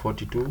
42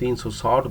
360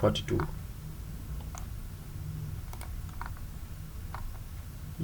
42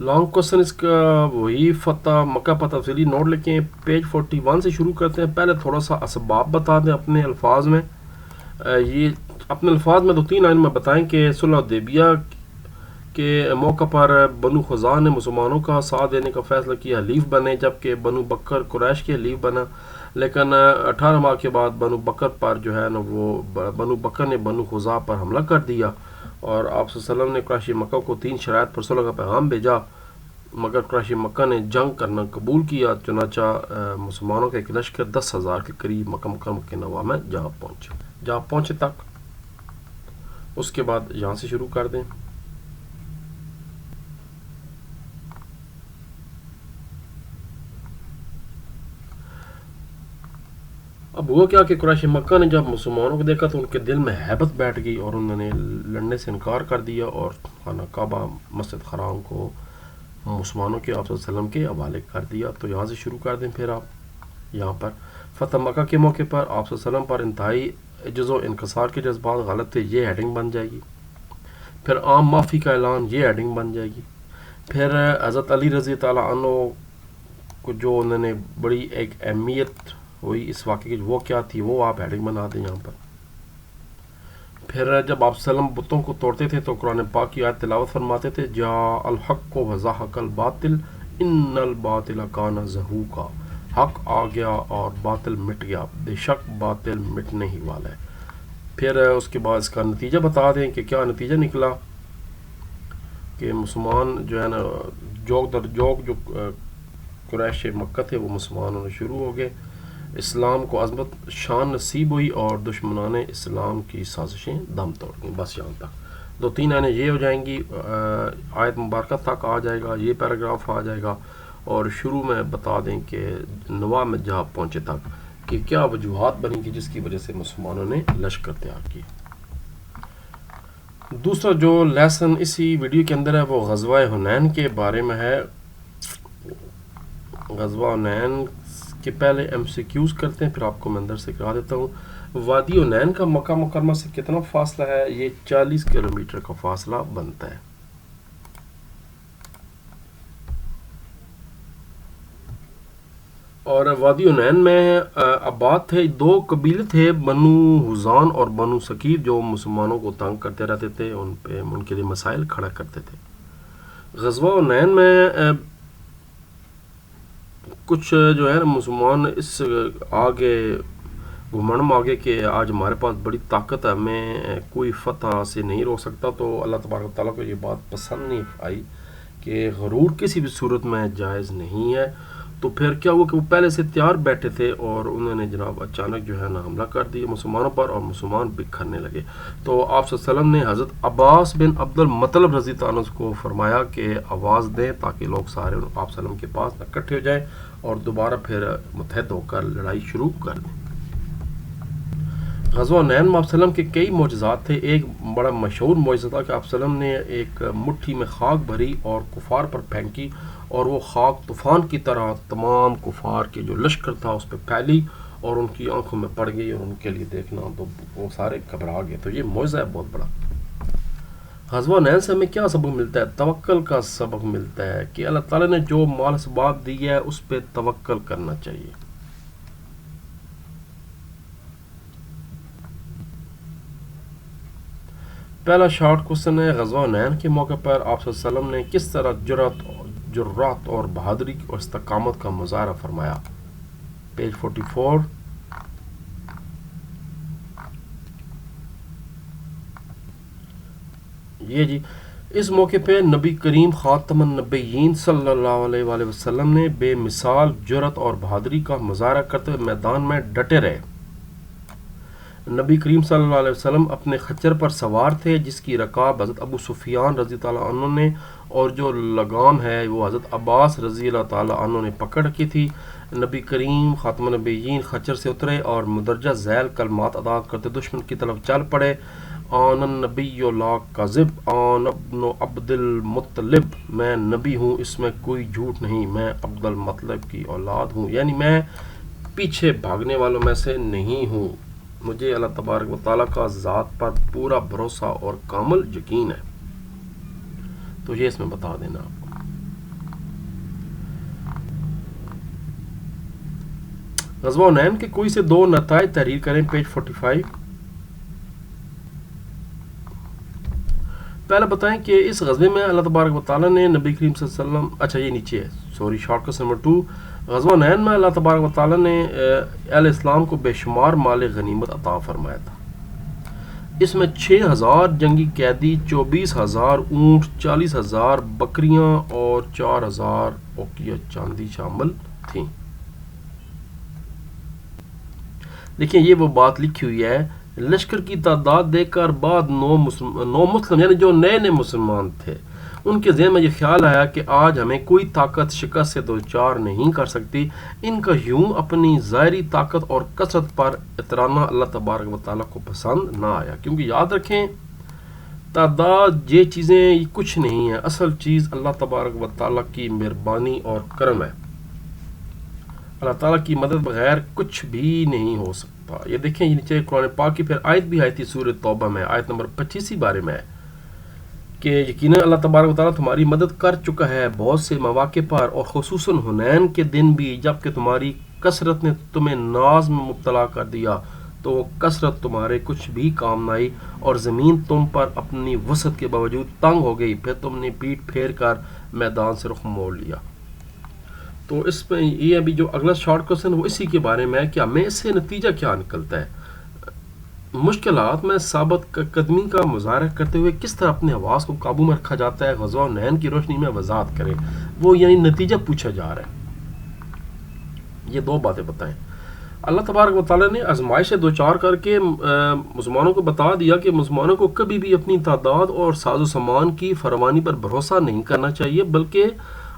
long question اس کا وہی فتح مکہ پر تفصیلی نوٹ لکھیں. پیج 41 سے شروع کرتے ہیں. پہلے تھوڑا سا اسباب بتا دیں اپنے الفاظ میں. یہ اپنے الفاظ میں 2-3 لائن میں بتائیں کہ صلح حدیبیہ کے موقع پر بنو خزاع نے مسلمانوں کا ساتھ دینے کا فیصلہ کیا، حلیف بنے، جبکہ بنو بکر قریش کے حلیف بنا. لیکن 18 ماہ کے بعد بنو بکر پر جو ہے نا وہ بنو بکر نے بنو خزاع پر حملہ کر دیا، اور آپ صلی اللہ علیہ وسلم نے قریش مکہ کو 3 شرائط پر صلح کا پیغام بھیجا، مگر قریش مکہ نے جنگ کرنا قبول کیا. چنانچہ مسلمانوں کا ایک لشکر 10,000 کے قریب مکہ مکرمہ کے نواح میں جہاں پہنچے تک. اس کے بعد یہاں سے شروع کر دیں. اب ہوا کیا کہ قریش مکہ نے جب مسلمانوں کو دیکھا تو ان کے دل میں ہیبت بیٹھ گئی اور انہوں نے لڑنے سے انکار کر دیا اور خانہ کعبہ مسجد حرام کو مسلمانوں کے آپ صلی اللہ علیہ وسلم کے حوالے کر دیا. تو یہاں سے شروع کر دیں. پھر آپ یہاں پر فتح مکہ کے موقع پر آپ صلی اللہ علیہ وسلم پر انتہائی عجز و انکسار کے جذبات غالب تھے، یہ ہیڈنگ بن جائے گی. پھر عام معافی کا اعلان، یہ ہیڈنگ بن جائے گی. پھر حضرت علی رضی تعالیٰ عنہ کو جو انہوں نے بڑی ایک اہمیت ہوئی اس واقعے کی، وہ کیا تھی، وہ آپ ہیڈنگ بنا دیں یہاں پر. پھر جب آپ صلی اللہ علیہ وسلم بتوں کو توڑتے تھے تو قرآن پاک کی آیت تلاوت فرماتے تھے، جاء الحق وزهق الباطل ان الباطل کان زہوقا، حق آ گیا اور باطل مٹ گیا، بے شک باطل مٹنے ہی والا ہے. پھر اس کے بعد اس کا نتیجہ بتا دیں کہ کیا نتیجہ نکلا کہ مسلمان جو ہے نا جوک در جوک جو قریش مکہ تھے وہ مسلمان ہونے شروع ہو گئے، اسلام کو عظمت شان نصیب ہوئی اور دشمنان اسلام کی سازشیں دم توڑ گئیں. بس یہاں تک 2-3 آیتیں یہ ہو جائیں گی، آیت مبارکہ تک آ جائے گا، یہ پیراگراف آ جائے گا، اور شروع میں بتا دیں کہ نواح میں جہاں پہنچے تک کہ کیا وجوہات بنی کہ جس کی وجہ سے مسلمانوں نے لشکر تیار کیے. دوسرا جو لیسن اسی ویڈیو کے اندر ہے وہ غزوہ حنین کے بارے میں ہے. غزوہ حنین کے پہلے ایم سی کیوز کرتے ہیں، پھر آپ کو میں اندر سے کرا دیتا ہوں. وادی حنین کا مکہ مکرمہ سے کتنا فاصلہ ہے؟ یہ 40 کلومیٹر کا فاصلہ بنتا ہے. اور وادی حنین میں آباد تھے 2 قبیلے تھے، بنو حزان اور بنو ثقیف، جو مسلمانوں کو تنگ کرتے رہتے تھے، ان کے لیے مسائل کھڑا کرتے تھے. غزوہ حنین میں کچھ جو ہے نا مسلمان اس آگے گھمنڈ میں آگے کہ آج ہمارے پاس بڑی طاقت ہے، ہمیں کوئی فتح سے نہیں روک سکتا. تو اللہ تبارک و تعالیٰ کو یہ بات پسند نہیں آئی کہ غرور کسی بھی صورت میں جائز نہیں ہے. تو پھر کیا ہوا کہ وہ پہلے سے تیار بیٹھے تھے اور انہوں نے جناب اچانک جو ہے نا حملہ کر دیا مسلمانوں پر اور مسلمان بکھرنے لگے. تو آپ صلی اللہ علیہ وسلم نے حضرت عباس بن عبد المطلب رضی اللہ عنہ کو فرمایا کہ آواز دیں تاکہ لوگ سارے آپ صلی اللہ علیہ وسلم کے پاس نہ اکٹھے ہو جائیں اور دوبارہ پھر متحد ہو کر لڑائی شروع کر دیں. غزوہ حنین میں آپ صلی اللہ علیہ وسلم کے کئی معجزات تھے. ایک بڑا مشہور معجزہ تھا کہ آپ صلی اللہ علیہ وسلم نے ایک مٹھی میں خاک بھری اور کفار پر پھینکی اور وہ خاک طوفان کی طرح تمام کفار کے جو لشکر تھا اس پہ پھیلی اور ان کی آنکھوں میں پڑ گئی اور ان کے لیے دیکھنا تو وہ سارے گھبرا گئے. تو یہ معجزہ ہے بہت بڑا. غزوہ حنین سے ہمیں کیا سبق ملتا ہے؟ توکل کا سبق ملتا ہے کہ اللہ تعالیٰ نے جو مال اسباب دی ہے اس پہ توکل کرنا چاہیے. پہلا شارٹ کوسچن ہے، غزوہ حنین کے موقع پر آپ صلی اللہ علیہ وسلم نے کس طرح جرات اور بہادری اور استقامت کا مظاہرہ فرمایا؟ پیج 44. یہ جی اس موقع پہ نبی کریم خاتم النبیین صلی اللہ علیہ وآلہ وسلم نے بے مثال جرات اور بہادری کا مظاہرہ کرتے ہوئے میدان میں ڈٹے رہے. نبی کریم صلی اللہ علیہ وسلم اپنے خچر پر سوار تھے جس کی رکاب حضرت ابو سفیان رضی اللہ عنہ نے اور جو لگام ہے وہ حضرت عباس رضی اللہ تعالیٰ عنہ نے پکڑ رکھی تھی. نبی کریم خاتم النبیین خچر سے اترے اور مدرجہ ذیل کلمات ادا کرتے دشمن کی طرف چل پڑے. آن النبی لا کذب آن ابن عبد المطلب، میں نبی ہوں اس میں کوئی جھوٹ نہیں، میں عبد المطلب کی اولاد ہوں، یعنی میں پیچھے بھاگنے والوں میں سے نہیں ہوں. مجھے اللہ تبارک و تعالیٰ کا ذات پر پورا بھروسہ اور کامل یقین ہے. تو یہ اس میں بتا دینا آپ کو. غزوہ حنین کے کوئی سے دو نتائج تحریر کریں، پیج 45۔ پہلے بتائیں کہ اس غزوے میں اللہ تبارک و تعالیٰ نے نبی کریم صلی اللہ علیہ وسلم، اچھا یہ نیچے ہے، سوری، شارٹ کٹ نمبر 2، غزوہ حنین میں اللہ تبارک و تعالیٰ نے اہل اسلام کو بے شمار مال غنیمت عطا فرمایا تھا۔ اس میں 6000 جنگی قیدی، 24000 اونٹ، 40000 بکریاں اور 4000 اوقیہ چاندی شامل تھیں۔ دیکھیں یہ وہ بات لکھی ہوئی ہے، لشکر کی تعداد دیکھ کر بعد نو مسلم یعنی جو نئے نئے مسلمان تھے، ان کے ذہن میں یہ خیال آیا کہ آج ہمیں کوئی طاقت شکست سے دوچار نہیں کر سکتی۔ ان کا یوں اپنی ظاہری طاقت اور کثرت پر اعتراضنا اللہ تبارک و تعالیٰ کو پسند نہ آیا، کیونکہ یاد رکھیں تعداد یہ چیزیں کچھ نہیں ہیں، اصل چیز اللہ تبارک و تعالیٰ کی مہربانی اور کرم ہے۔ اللہ تعالیٰ کی مدد بغیر کچھ بھی نہیں ہو سکتا۔ یہ دیکھیں یہ نیچے قرآن پاک کی پھر آیت بھی آئی تھی سورہ توبہ میں، آیت نمبر 25 بارے میں ہے کہ یقیناً اللہ تبارک و تعالیٰ تمہاری مدد کر چکا ہے بہت سے مواقع پر، اور خصوصاً حنین کے دن بھی، جبکہ تمہاری کثرت نے تمہیں ناز میں مبتلا کر دیا تو وہ کثرت تمہارے کچھ بھی کام نہ آئی، اور زمین تم پر اپنی وسعت کے باوجود تنگ ہو گئی، پھر تم نے پیٹ پھیر کر میدان سے رخ موڑ لیا۔ تو اس میں یہ ابھی جو اگلا شارٹ کوسچن وہ اسی کے بارے میں ہے کہ ہمیں اس سے نتیجہ کیا نکلتا ہے۔ مشکلات میں ثابت قدمی کا مظاہرہ کرتے ہوئے کس طرح اپنے حواس کو قابو میں رکھا جاتا ہے، غزوہ حنین کی روشنی میں وضاحت کریں۔ وہ یعنی نتیجہ پوچھا جا رہا ہے، یہ دو باتیں بتائیں۔ اللہ تبارک و تعالیٰ نے آزمائش سے دوچار کر کے مسلمانوں کو بتا دیا کہ مسلمانوں کو کبھی بھی اپنی تعداد اور ساز و سامان کی فراوانی پر بھروسہ نہیں کرنا چاہیے، بلکہ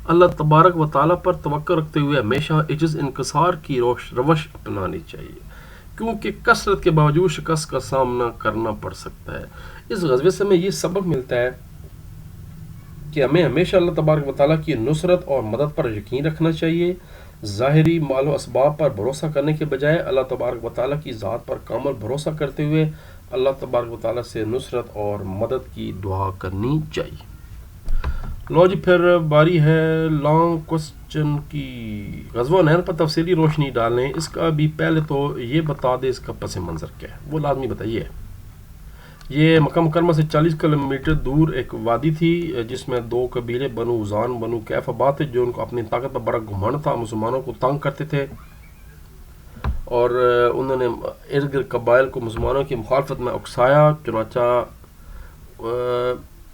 اللہ تبارک و تعالیٰ پر توقع رکھتے ہوئے ہمیشہ عجز انکسار کی روش اپنانی چاہیے، کیونکہ کثرت کے باوجود شکست کا سامنا کرنا پڑ سکتا ہے۔ اس غزوے سے ہمیں یہ سبق ملتا ہے کہ ہمیں ہمیشہ اللہ تبارک و تعالیٰ کی نصرت اور مدد پر یقین رکھنا چاہیے، ظاہری مال و اسباب پر بھروسہ کرنے کے بجائے اللہ تبارک و تعالیٰ کی ذات پر کامل بھروسہ کرتے ہوئے اللہ تبارک و تعالیٰ سے نصرت اور مدد کی دعا کرنی چاہیے۔ لو جی پھر باری ہے لانگ کوسچن کی۔ غزوہ حنین پر تفصیلی روشنی ڈالیں، اس کا بھی پہلے تو یہ بتا دے اس کا پس منظر کیا ہے، وہ لازمی بتائیے۔ یہ مکہ مکرمہ سے 40 کلومیٹر دور ایک وادی تھی جس میں دو قبیلے بنو عزان بنو کیف آباد تھے، جو ان کو اپنی طاقت پر بڑا گھمنڈ تھا، مسلمانوں کو تنگ کرتے تھے، اور انہوں نے ارد گرد قبائل کو مسلمانوں کی مخالفت میں اکسایا، چنانچہ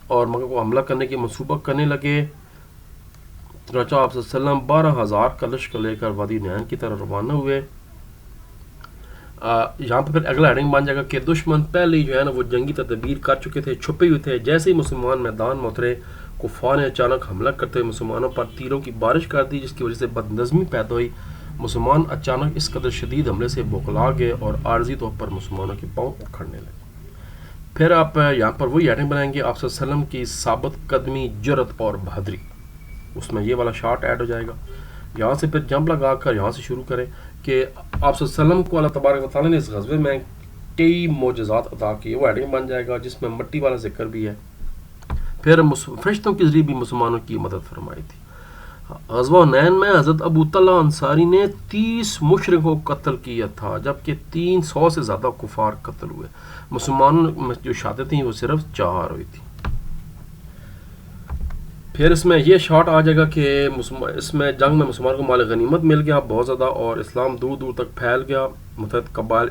اور مکہ کو حملہ کرنے کی منصوبہ کرنے لگے۔ چنانچہ آپ صلی اللہ علیہ وسلم 12,000 کا لشکر لے کر وادی حنین کی طرف روانہ ہوئے۔ یہاں پہ پھر اگلا ہیڈنگ بن جائے گا کہ دشمن پہلے ہی جو ہے نا وہ جنگی تدبیر کر چکے تھے، چھپے ہوئے تھے۔ جیسے ہی مسلمان میدان میں اترے، کفار نے اچانک حملہ کرتے ہوئے مسلمانوں پر تیروں کی بارش کر دی، جس کی وجہ سے بدنظمی پیدا ہوئی۔ مسلمان اچانک اس قدر شدید حملے سے بوکھلا گئے اور عارضی طور پر مسلمانوں کے پاؤں اکھڑنے لگے۔ پھر آپ یہاں پر وہی ہیڈنگ بنائیں گے، آپ صلی اللہ علیہ وسلم کی ثابت قدمی، جرت اور بہادری، اس میں یہ والا شارٹ ایڈ ہو جائے گا۔ یہاں سے پھر جمپ لگا کر یہاں سے شروع کریں کہ آپ صلی اللہ علیہ وسلم کو اللہ تبارک و تعالیٰ نے اس غزوے میں کئی معجزات عطا کیے، وہ ہیڈنگ بن جائے گا جس میں مٹی والا ذکر بھی ہے۔ پھر فرشتوں کے ذریعے بھی مسلمانوں کی مدد فرمائی تھی۔ غزوہ حنین میں حضرت ابو طلحہ انصاری نے 30 مشرکوں کو قتل کیا تھا، جبکہ 300 سے زیادہ کفار قتل ہوئے۔ مسلمانوں میں جو شہادتیں تھیں وہ صرف 4 ہوئی تھی۔ پھر اس میں یہ شارٹ آ جائے گا کہ اس میں جنگ میں مسلمانوں کو مال غنیمت مل گیا بہت زیادہ، اور اسلام دور دور تک پھیل گیا، متعدد قبائل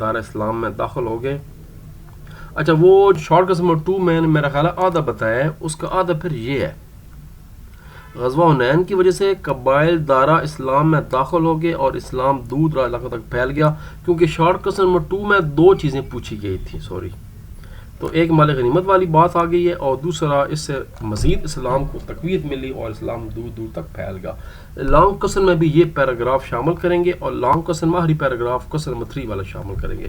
دار اسلام میں داخل ہو گئے۔ اچھا وہ شارٹ قسم نمبر 2 میں نے میرا خیال ہے آدھا بتایا ہے، اس کا آدھا پھر یہ ہے، غزوہ حنین کی وجہ سے قبائل دارہ اسلام میں داخل ہو گئے اور اسلام دور دراز علاقوں تک پھیل گیا، کیونکہ شارٹ کوسچن نمبر 2 میں 2 چیزیں پوچھی گئی تھیں، تو ایک مال غنیمت والی بات آ گئی ہے، اور دوسرا اس سے مزید اسلام کو تقویت ملی اور اسلام دور دور تک پھیل گیا۔ لانگ کوسچن میں بھی یہ پیراگراف شامل کریں گے، اور لانگ کوسچن میں آخری پیراگراف کوسچن نمبر 3 والا شامل کریں گے۔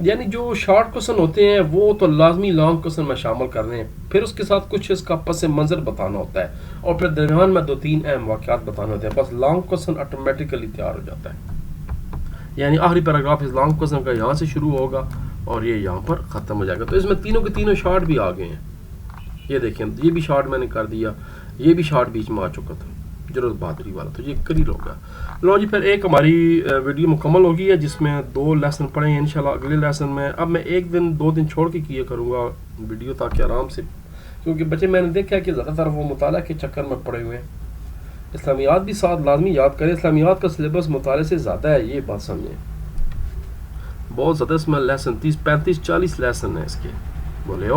یعنی جو شارٹ کوسچن ہوتے ہیں وہ تو لازمی لانگ کوسچن میں شامل کرنے ہیں، پھر اس کے ساتھ کچھ اس کا پس منظر بتانا ہوتا ہے، اور پھر درمیان میں 2-3 اہم واقعات بتانے ہوتے ہیں، بس لانگ کوسچن آٹومیٹیکلی تیار ہو جاتا ہے۔ یعنی آخری پیراگراف اس لانگ کوسچن کا یہاں سے شروع ہوگا اور یہ یہاں پر ختم ہو جائے گا۔ تو اس میں تینوں کے تینوں شارٹ بھی آ گئے ہیں، یہ دیکھیں، یہ بھی شارٹ میں نے کر دیا، یہ بھی شارٹ بیچ میں آ چکا تھا۔ جرس بہادری والا، تو یہ قلیل ہوگا. لو جی پھر ایک ہماری ویڈیو مکمل ہوگی ہے جس میں 2 لیسن پڑھیں گے انشاءاللہ. اگلے لیسن میں اب میں 1 دن 2 دن چھوڑ کے کیا کروں گا ویڈیو تاکہ آرام سے، کیونکہ بچے میں نے دیکھا کہ زیادہ تر وہ مطالعہ کے چکر میں پڑے ہوئے ہیں. اسلامیات بھی ساتھ لازمی یاد کریں. اسلامیات کا سلیبس مطالعے سے زیادہ ہے، یہ بات سمجھیں. بہت زیادہ اس میں لیسن 30 35 40 لیسن ہیں اس کے. بولے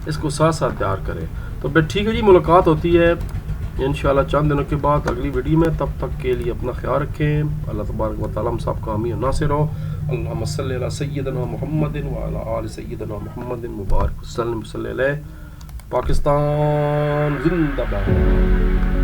اس کو ساتھ ساتھ تیار کریں. تو پھر ٹھیک ہے جی، ملاقات ہوتی ہے انشاءاللہ چند دنوں کے بعد اگلی ویڈیو میں. تب تک کے لیے اپنا خیال رکھیں. اللہ تبارک و تعالیٰ ہم سب کا حامی و ناصر ہو. اللہم صلی علی سیدنا محمد وعلی آل سیدنا محمد مبارک وسلم صلی علیہ. پاکستان زندہ باد.